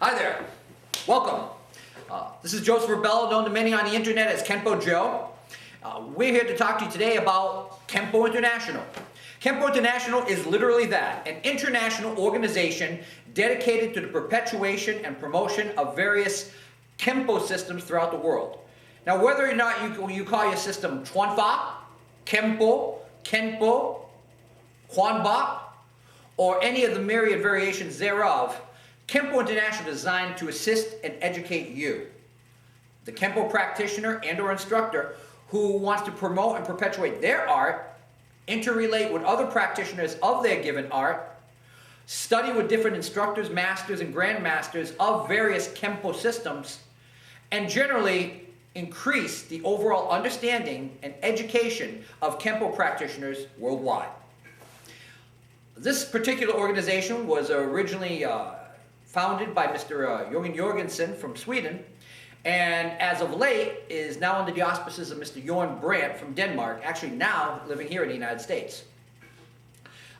Hi there, welcome. This is Joseph Rebelo, known to many on the internet as KENPOJOE. We're here to talk to you today about Kempo International. Kempo International is literally that, an international organization dedicated to the perpetuation and promotion of various Kempo systems throughout the world. Now, whether or not you call your system Chuanfa, Kempo, Kenpo, Kwanba, or any of the myriad variations thereof, Kempo International is designed to assist and educate you, the Kempo practitioner and or instructor who wants to promote and perpetuate their art, interrelate with other practitioners of their given art, study with different instructors, masters, and grandmasters of various Kempo systems, and generally increase the overall understanding and education of Kempo practitioners worldwide. This particular organization was originally founded by Mr. Jörgen Jorgensen from Sweden, and as of late is now under the auspices of Mr. Jorn Brandt from Denmark, actually now living here in the United States.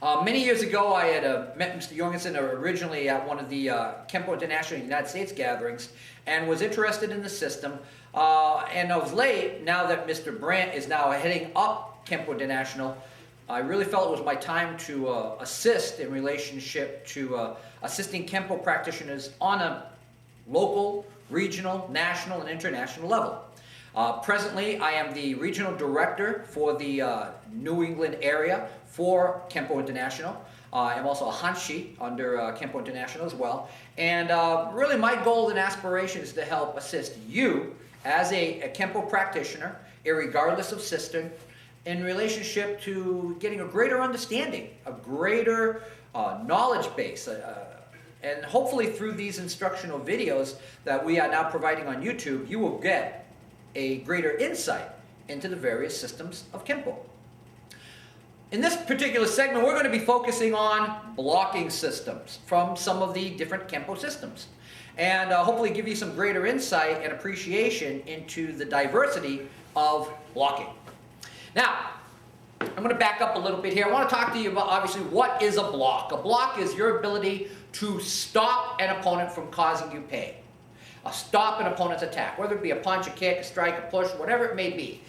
Many years ago I had met Mr. Jorgensen originally at one of the Kempo International United States gatherings and was interested in the system, and of late, now that Mr. Brandt is now heading up Kempo International, I really felt it was my time to assist in relationship to assisting Kempo practitioners on a local, regional, national, and international level. Presently, I am the regional director for the New England area for Kempo International. I'm also a Hanshi under Kempo International as well. And really my goal and aspiration is to help assist you as a Kempo practitioner, irregardless of system, in relationship to getting a greater understanding, a greater knowledge base, and hopefully through these instructional videos that we are now providing on YouTube, you will get a greater insight into the various systems of Kempo. In this particular segment, we're going to be focusing on blocking systems from some of the different Kempo systems, and hopefully give you some greater insight and appreciation into the diversity of blocking. Now, I'm going to back up a little bit here. I want to talk to you about, obviously, what is a block? A block is your ability to stop an opponent from causing you pain. Stop an opponent's attack, whether it be a punch, a kick, a strike, a push, whatever it may be.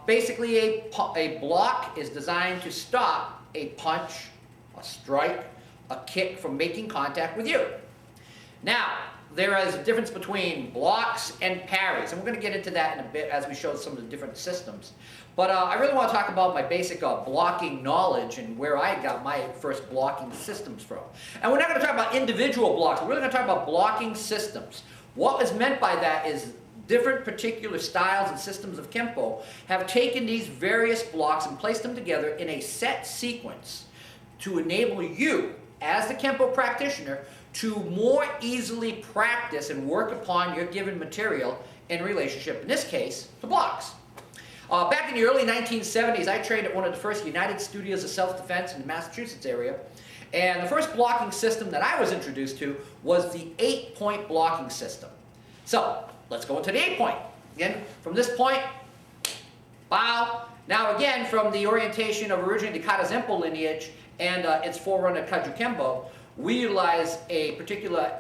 Basically, a block is designed to stop a punch, a strike, a kick from making contact with you. Now, there is a difference between blocks and parries, and we're going to get into that in a bit as we show some of the different systems. But I really want to talk about my basic blocking knowledge and where I got my first blocking systems from. And we're not going to talk about individual blocks, we're really going to talk about blocking systems. What is meant by that is different particular styles and systems of Kempo have taken these various blocks and placed them together in a set sequence to enable you, as the Kempo practitioner, to more easily practice and work upon your given material in relationship, in this case, to blocks. Back in the early 1970s, I trained at one of the first United Studios of Self-Defense in the Massachusetts area, and the first blocking system that I was introduced to was the 8-point blocking system. So, let's go into the 8-point. Again, from this point, bow. Now again, from the orientation of originally the kata lineage and its forerunner Kaju Kempo, we utilize a particular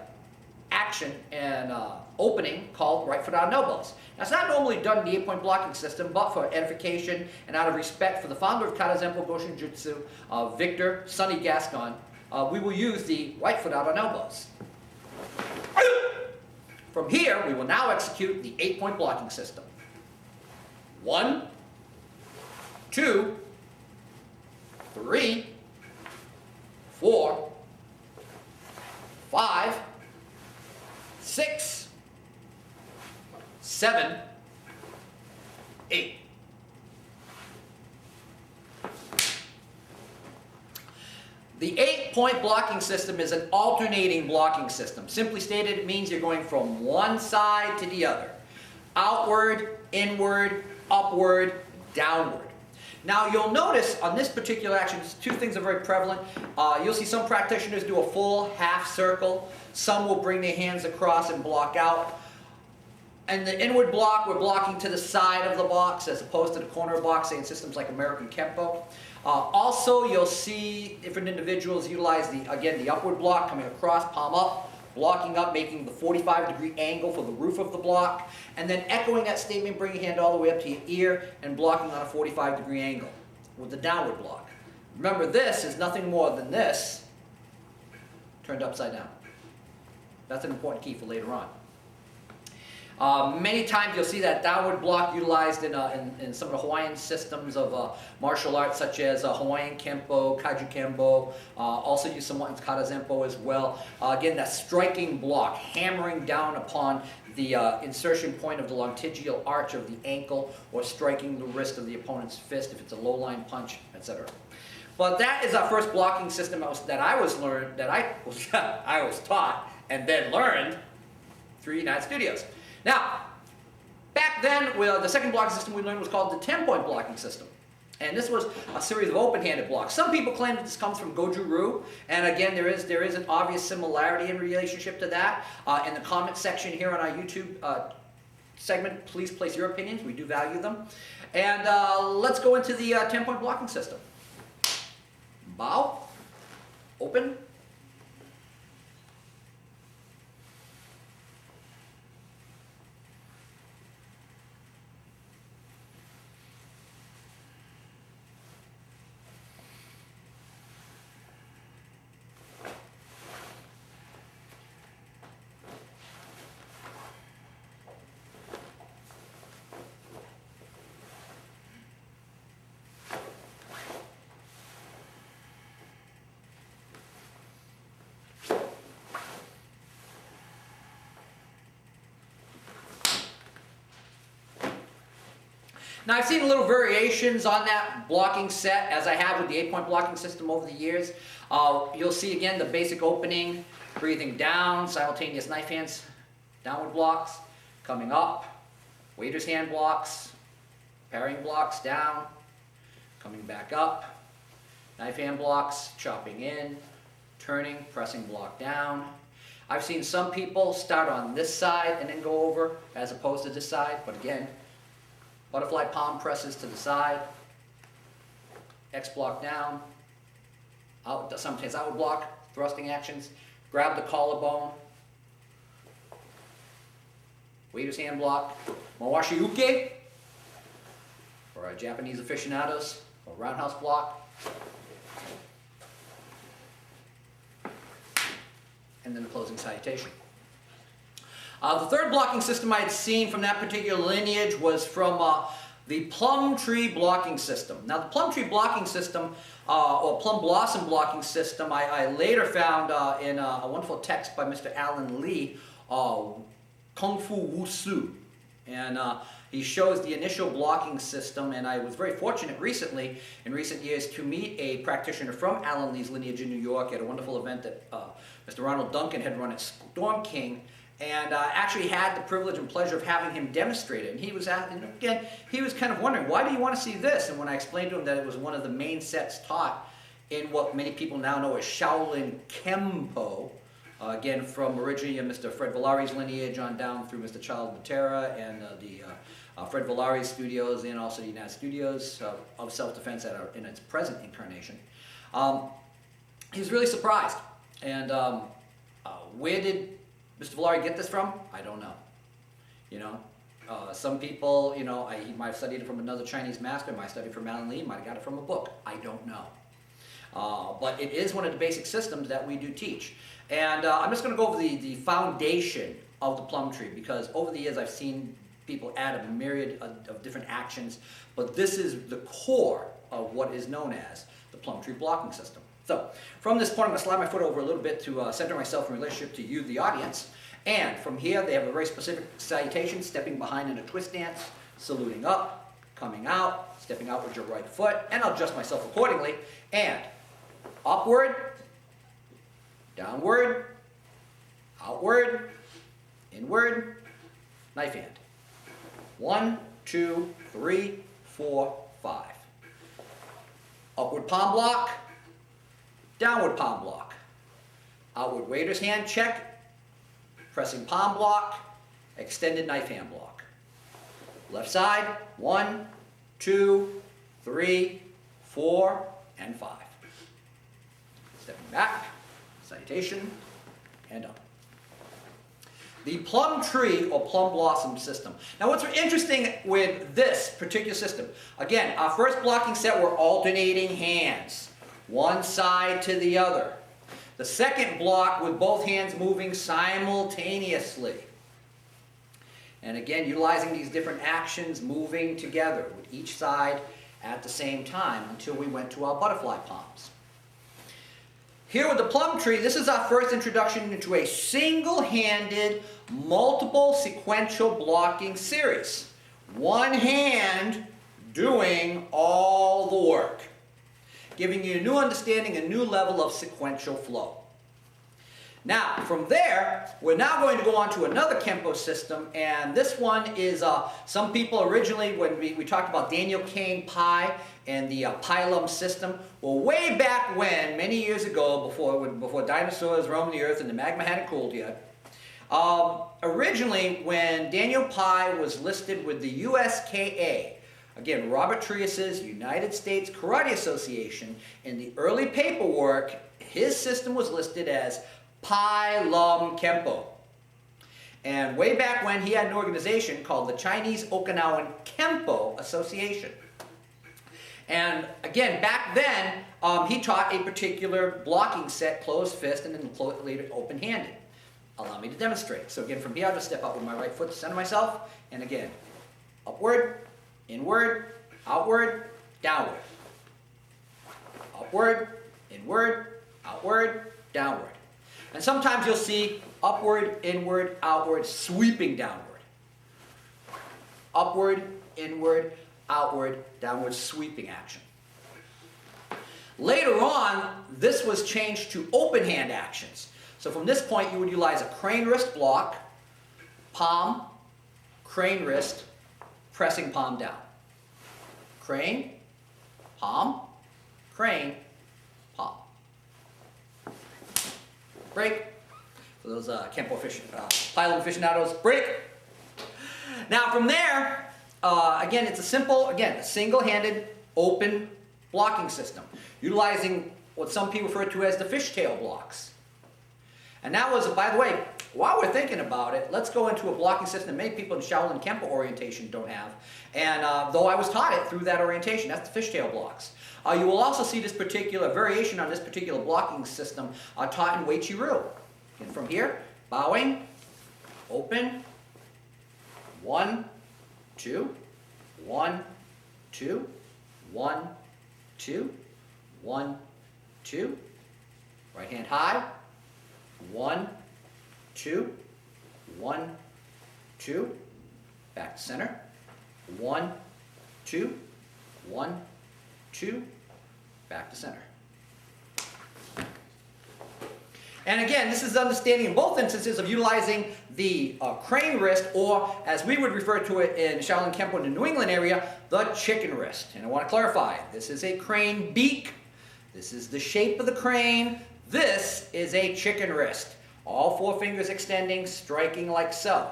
action and opening called right foot out of elbows. Now, it's not normally done in the 8-point blocking system, but for edification and out of respect for the founder of Kata Zenpo Goshin Jutsu, Victor Sonny Gascon, we will use the right foot out on elbows. From here, we will now execute the 8-point blocking system. 1, 2, 3, 4, 5, 6, 7, 8. The 8-point blocking system is an alternating blocking system. Simply stated, it means you're going from one side to the other. Outward, inward, upward, downward. Now you'll notice on this particular action, two things are very prevalent. You'll see some practitioners do a full half circle. Some will bring their hands across and block out. And the inward block, we're blocking to the side of the box as opposed to the corner of the box, say in systems like American Kempo. Also, you'll see different individuals utilize, again, the upward block coming across, palm up, blocking up, making the 45-degree angle for the roof of the block, and then echoing that statement, bringing your hand all the way up to your ear and blocking on a 45-degree angle with the downward block. Remember, this is nothing more than this turned upside down. That's an important key for later on. Many times you'll see that downward block utilized in some of the Hawaiian systems of martial arts, such as Hawaiian Kempo, Kaiju Kempo, also use somewhat in kata Zempo as well. Again, that striking block, hammering down upon the insertion point of the longitudinal arch of the ankle, or striking the wrist of the opponent's fist if it's a low line punch, etc. But that is our first blocking system that I was taught and then learned through United Studios. Now, back then, the second blocking system we learned was called the 10-point blocking system. And this was a series of open-handed blocks. Some people claim that this comes from Goju-Ryu, and again, there is an obvious similarity in relationship to that. In the comment section here on our YouTube segment, please place your opinions. We do value them. And let's go into the 10-point blocking system. Bow, open. Now, I've seen little variations on that blocking set, as I have with the 8-point blocking system over the years. You'll see again the basic opening, breathing down, simultaneous knife hands, downward blocks, coming up, waiter's hand blocks, parrying blocks down, coming back up, knife hand blocks, chopping in, turning, pressing block down. I've seen some people start on this side and then go over, as opposed to this side, but again, butterfly palm presses to the side, X block down, out, sometimes outward block, thrusting actions, grab the collarbone, waiter's hand block, mawashi uke, for our Japanese aficionados, or roundhouse block, and then the closing salutation. The third blocking system I had seen from that particular lineage was from the plum tree blocking system. Now, the plum tree blocking system, or plum blossom blocking system, I later found in a wonderful text by Mr. Alan Lee, Kung Fu Wusu. And he shows the initial blocking system, and I was very fortunate in recent years, to meet a practitioner from Alan Lee's lineage in New York at a wonderful event that Mr. Ronald Duncan had run at Storm King. And actually had the privilege and pleasure of having him demonstrate it. And he was again, he was kind of wondering, why do you want to see this? And when I explained to him that it was one of the main sets taught in what many people now know as Shaolin Kempo, again from originally Mr. Fred Villari's lineage on down through Mr. Charles Matera and the Fred Villari studios, and also the United Studios of self-defense in its present incarnation. He was really surprised. And where did Mr. Villari get this from? I don't know. You know, some people, you know, he might have studied it from another Chinese master, might have studied from Alan Lee, might have got it from a book. I don't know. But it is one of the basic systems that we do teach. And I'm just going to go over the foundation of the plum tree, because over the years I've seen people add a myriad of different actions, but this is the core of what is known as the plum tree blocking system. So, from this point, I'm going to slide my foot over a little bit to center myself in relationship to you, the audience. And from here, they have a very specific salutation, stepping behind in a twist dance, saluting up, coming out, stepping out with your right foot, and I'll adjust myself accordingly. And upward, downward, outward, inward, knife hand. 1, 2, 3, 4, 5. Upward palm block. Downward palm block. Outward waiter's hand check. Pressing palm block. Extended knife hand block. Left side. 1, 2, 3, 4, and 5. Stepping back. Salutation. And up. the plum tree or plum blossom system. Now what's interesting with this particular system, again, our first blocking set were alternating hands, one side to the other. The second block with both hands moving simultaneously. And again, utilizing these different actions, moving together with each side at the same time until we went to our butterfly palms. Here with the plum tree, this is our first introduction into a single-handed, multiple sequential blocking series. One hand doing all the work, giving you a new understanding, a new level of sequential flow. Now, from there, we're now going to go on to another Kempo system, and this one is, some people originally, when we talked about Daniel Kane Pi and the Plum system, well, way back when, many years ago, before dinosaurs roamed the earth and the magma hadn't cooled yet, originally, when Daniel Pi was listed with the USKA, again, Robert Trias's United States Karate Association, in the early paperwork, his system was listed as Plum Kempo. And way back when, he had an organization called the Chinese Okinawan Kempo Association. And again, back then, he taught a particular blocking set, closed fist, and then later open-handed. Allow me to demonstrate. So again, from here, I'll just step up with my right foot to center myself. And again, upward, inward, outward, downward. Upward, inward, outward, downward. And sometimes you'll see upward, inward, outward, sweeping downward. Upward, inward, outward, downward, sweeping action. Later on, this was changed to open hand actions. So from this point, you would utilize a crane wrist block, palm, crane wrist, pressing palm down. Crane, palm, crane, palm. Break. For those Kempo Plum aficionados, break. Now from there, again, it's a simple, a single-handed open blocking system, utilizing what some people refer to as the fishtail blocks. And that was, by the way, while we're thinking about it, let's go into a blocking system many people in Shaolin Kempo orientation don't have. And though I was taught it through that orientation, that's the fishtail blocks. You will also see this particular variation on this particular blocking system taught in Wei Chi Ru. And from here, bowing, open, 1, 2, 1, 2, 1, 2, 1, 2, right hand high, 1, 2, 1, 2, back to center, 1, 2, 1, 2, back to center. And again, this is understanding in both instances of utilizing the crane wrist, or as we would refer to it in Shaolin Kempo in the New England area, the chicken wrist. And I want to clarify, this is a crane beak. This is the shape of the crane. This is a chicken wrist. All 4 fingers extending, striking like so.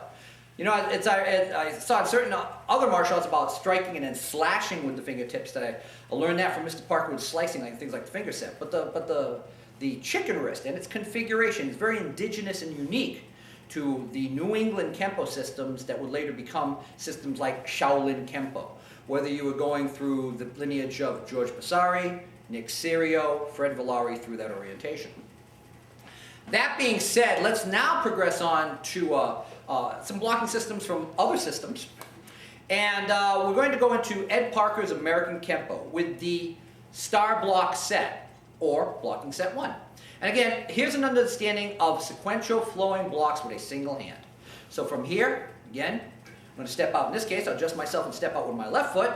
You know, I saw in certain other martial arts about striking and then slashing with the fingertips. That I learned that from Mr. Parker with slicing, like things like the finger set. But the chicken wrist and its configuration is very indigenous and unique to the New England Kempo systems that would later become systems like Shaolin Kempo. Whether you were going through the lineage of George Basari, Nick Serio, Fred Villari through that orientation. That being said, let's now progress on to some blocking systems from other systems. And we're going to go into Ed Parker's American Kempo with the Star Block set, or blocking set 1. And again, here's an understanding of sequential flowing blocks with a single hand. So from here, again, I'm going to step out. In this case, I'll adjust myself and step out with my left foot.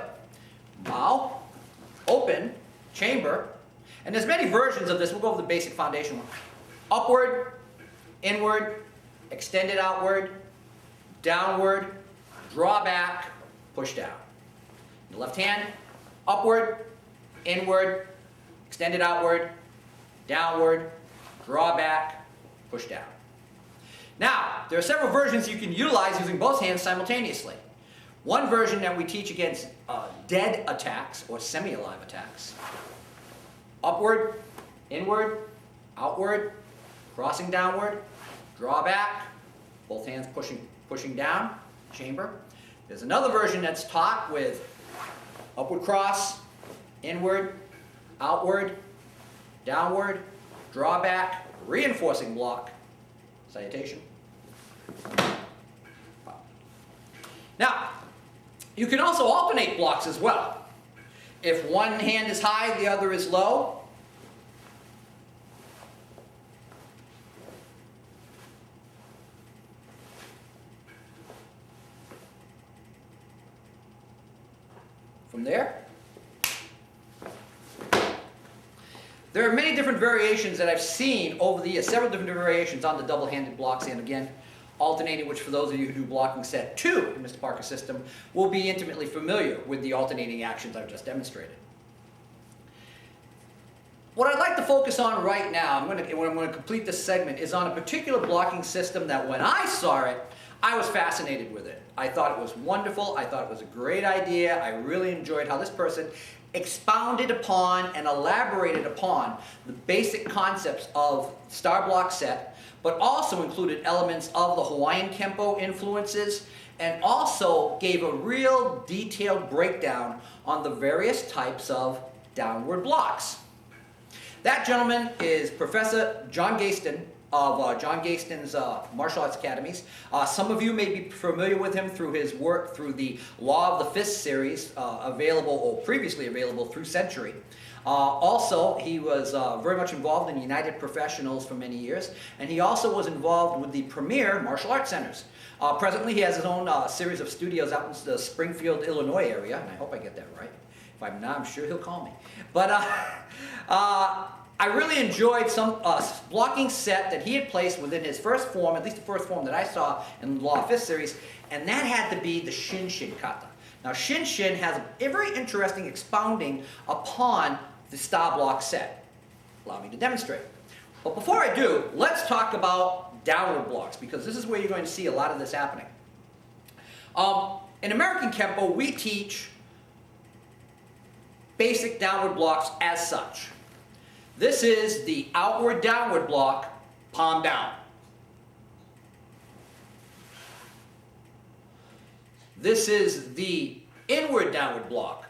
Bow, open, chamber. And there's many versions of this. We'll go over the basic foundation one. Upward, inward, extend it outward, downward, draw back, push down. The left hand, upward, inward, extend it outward, downward, draw back, push down. Now, there are several versions you can utilize using both hands simultaneously. One version that we teach against dead attacks or semi-alive attacks. Upward, inward, outward, crossing downward, draw back, both hands pushing down, chamber. There's another version that's taught with upward cross, inward, outward, downward, drawback, reinforcing block, salutation. Now, you can also alternate blocks as well. If one hand is high, the other is low. From there are many different variations that I've seen over the years, several different variations on the double-handed blocks, and again, alternating, which for those of you who do blocking set 2 in Mr. Parker's system will be intimately familiar with the alternating actions I've just demonstrated. What I'd like to focus on right now, when I'm going to complete this segment, is on a particular blocking system that when I saw it, I was fascinated with it. I thought it was wonderful. I thought it was a great idea. I really enjoyed how this person expounded upon and elaborated upon the basic concepts of star block set, but also included elements of the Hawaiian Kempo influences, and also gave a real detailed breakdown on the various types of downward blocks. That gentleman is Professor John Gaston of John Gaston's Martial Arts Academies. Some of you may be familiar with him through his work through the Law of the Fist series, available or previously available through Century. Also, he was very much involved in United Professionals for many years, and he also was involved with the premier martial arts centers. Presently, he has his own series of studios out in the Springfield, Illinois area, and I hope I get that right. If I'm not, I'm sure he'll call me. But I really enjoyed some blocking set that he had placed within his first form, at least the first form that I saw in the Law of Fist series, and that had to be the shin-shin kata. Now, shin-shin has a very interesting expounding upon the star block set. Allow me to demonstrate. But before I do, let's talk about downward blocks, because this is where you're going to see a lot of this happening. In American Kempo, we teach basic downward blocks as such. This is the outward downward block, palm down. This is the inward downward block,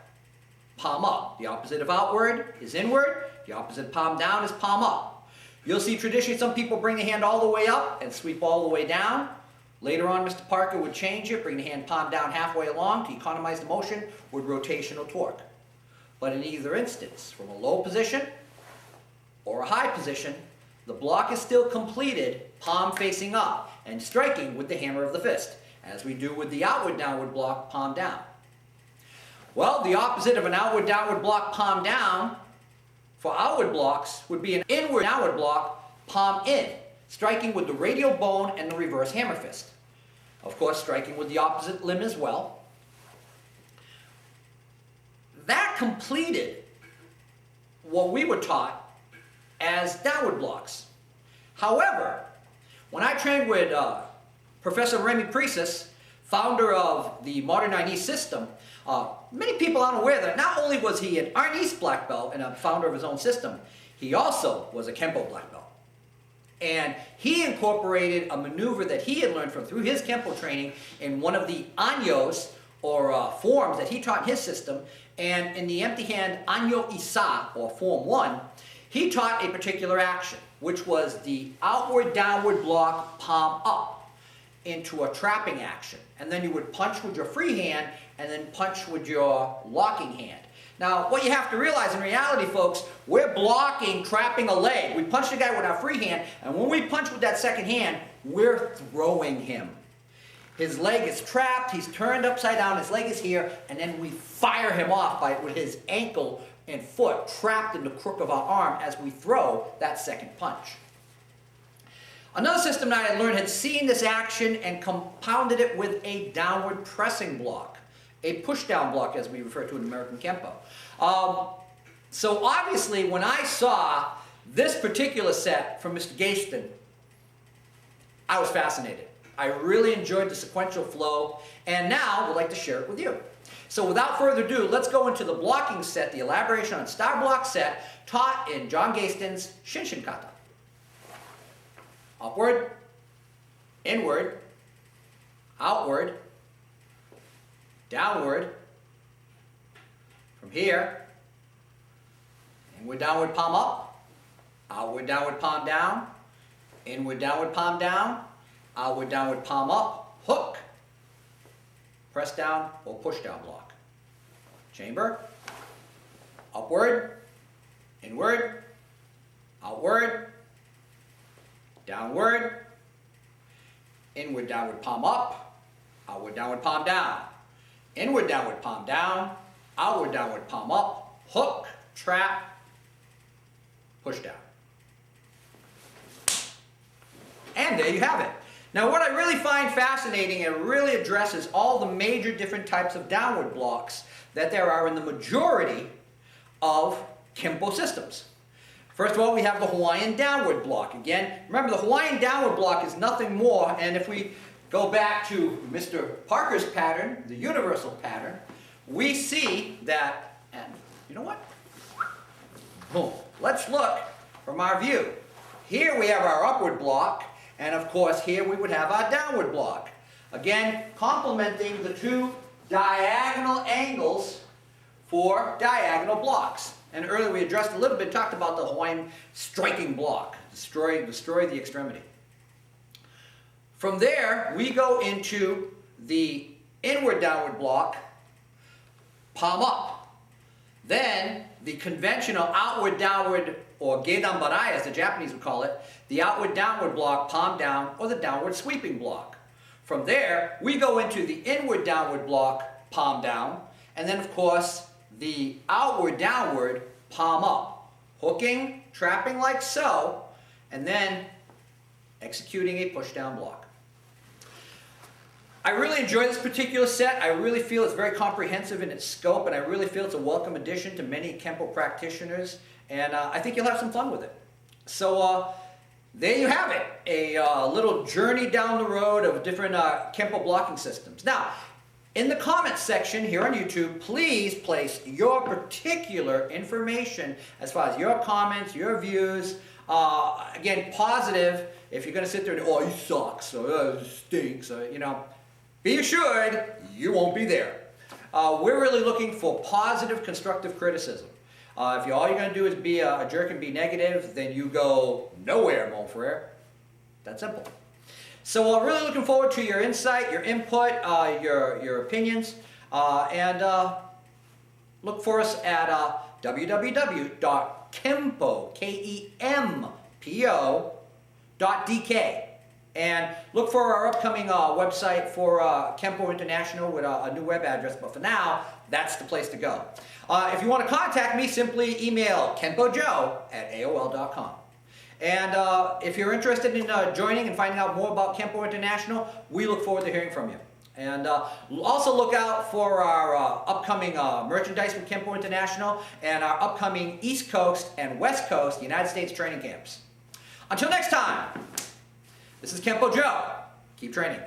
palm up. The opposite of outward is inward. The opposite of palm down is palm up. You'll see traditionally some people bring the hand all the way up and sweep all the way down. Later on, Mr. Parker would change it, bring the hand palm down halfway along to economize the motion with rotational torque. But in either instance, from a low position or a high position, the block is still completed palm facing up and striking with the hammer of the fist, as we do with the outward downward block, palm down. Well, the opposite of an outward downward block, palm down, for outward blocks would be an inward downward block, palm in, striking with the radial bone and the reverse hammer fist. Of course, striking with the opposite limb as well. That completed what we were taught as downward blocks. However, when I trained with Professor Remy Precis, founder of the Modern Arnis system, many people aren't aware that not only was he an Arnis black belt and a founder of his own system, he also was a Kempo black belt. And he incorporated a maneuver that he had learned from through his Kempo training in one of the anyos, or forms that he taught in his system, and in the empty hand anyo isa, or form 1, he taught a particular action, which was the outward downward block, palm up, into a trapping action. And then you would punch with your free hand and then punch with your locking hand. Now, what you have to realize in reality, folks, we're blocking, trapping a leg. We punch the guy with our free hand, and when we punch with that second hand, we're throwing him. His leg is trapped, he's turned upside down, his leg is here, and then we fire him off with his ankle and foot trapped in the crook of our arm as we throw that second punch. Another system that I had learned had seen this action and compounded it with a downward pressing block, a push-down block as we refer to in American Kempo. So obviously when I saw this particular set from Mr. Gaston, I was fascinated. I really enjoyed the sequential flow, and now would like to share it with you. So without further ado, let's go into the blocking set, the elaboration on star block set, taught in John Gaston's shin-shin kata. Upward, inward, outward, downward, from here, inward, downward, palm up, outward, downward, palm down, inward, downward, palm down, outward, downward, palm up, hook, press down or push down block. Chamber, upward, inward, outward, downward, inward, downward, palm up, outward, downward, palm down, inward, downward, palm down, outward, downward, palm up, hook, trap, push down. And there you have it. Now what I really find fascinating, it really addresses all the major different types of downward blocks that there are in the majority of Kempo systems. First of all, we have the Hawaiian downward block. Again, remember the Hawaiian downward block is nothing more, and if we go back to Mr. Parker's pattern, the universal pattern, we see that, and you know what? Boom. Let's look from our view. Here we have our upward block, and of course here we would have our downward block. Again, complementing the two diagonal angles for diagonal blocks. And earlier we addressed a little bit, talked about the Hawaiian striking block, destroy the extremity. From there, we go into the inward downward block, palm up. Then the conventional outward downward, or gedan barai as the Japanese would call it, the outward downward block, palm down, or the downward sweeping block. From there, we go into the inward downward block, palm down, and then of course the outward downward, palm up, hooking, trapping like so, and then executing a push down block. I really enjoy this particular set. I really feel it's very comprehensive in its scope, and I really feel it's a welcome addition to many Kempo practitioners, and I think you'll have some fun with it. So there you have it, a little journey down the road of different Kempo blocking systems. Now, in the comments section here on YouTube, please place your particular information as far as your comments, your views. Again, positive. If you're going to sit there and, oh, he sucks, or he stinks, or, you know, be assured you won't be there. We're really looking for positive, constructive criticism. If all you're going to do is be a jerk and be negative, then you go nowhere, mon frere. That's simple. So we're really looking forward to your insight, your input, your opinions, and look for us at www.kempo.dk. And look for our upcoming website for Kempo International with a new web address. But for now, that's the place to go. If you want to contact me, simply email kenpojoe@aol.com. And if you're interested in joining and finding out more about Kempo International, we look forward to hearing from you. And also look out for our upcoming merchandise with Kempo International and our upcoming East Coast and West Coast United States training camps. Until next time, this is Kempo Joe. Keep training.